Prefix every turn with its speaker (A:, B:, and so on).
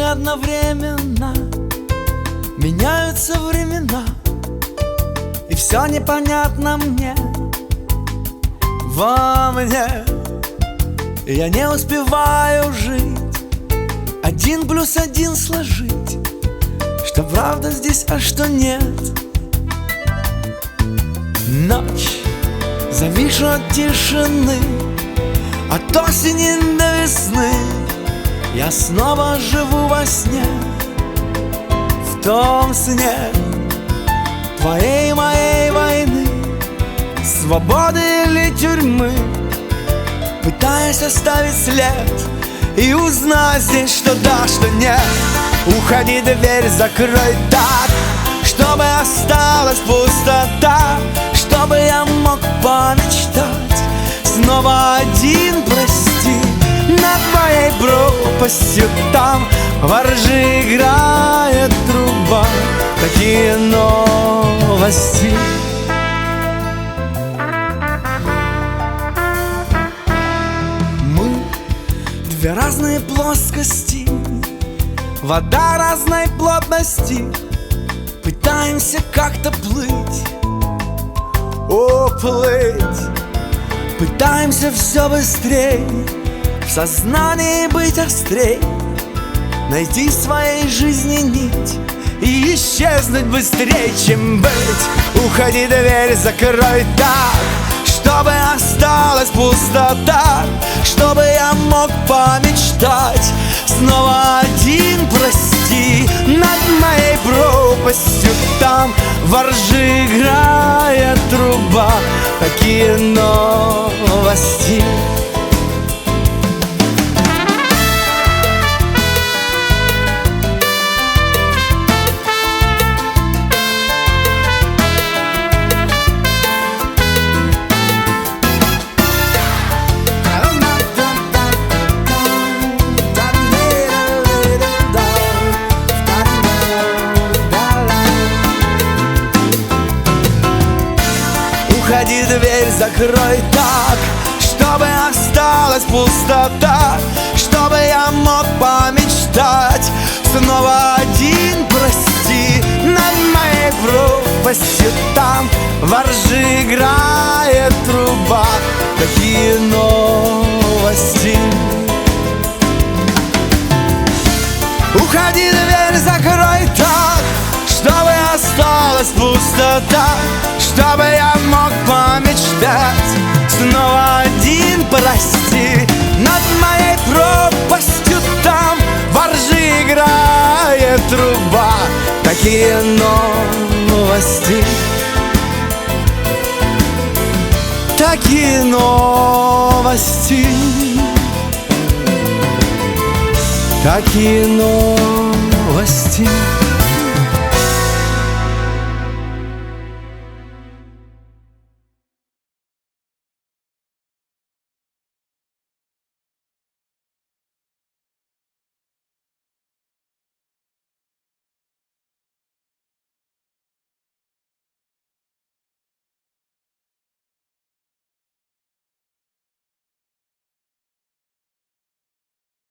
A: одновременно, меняются времена, и все непонятно мне, во мне. Я не успеваю жить, 1+1 сложить, что правда здесь, а что нет. Ночь, завишу от тишины, от осени до весны. Я снова живу во сне, в том сне твоей моей войны, свободы или тюрьмы, пытаясь оставить след и узнать здесь, что да, что нет. Уходи, дверь закрой так, чтобы осталась пустота, чтобы я мог помечтать снова один, прости. Над моей пропастью там во ржи играет труба. Такие новости. Мы две разные плоскости, вода разной плотности, пытаемся как-то плыть, плыть. Пытаемся все быстрее, в сознании быть острей, найти в своей жизни нить и исчезнуть быстрее, чем быть. Уходи, дверь закрой так, чтобы осталась пустота, чтобы я мог помечтать снова один, прости. Над моей пропастью там во ржи играет труба. Такие новости. Уходи, дверь закрой так, чтобы осталась пустота, чтобы я мог помечтать снова один, прости. Над моей пропастью там во ржи играет труба. Такие новости. Уходи, дверь закрой так, чтобы осталась пустота, чтобы я мог помечтать снова один, прости. Над моей пропастью там во ржи играет труба. Такие новости. Такие новости. Такие новости.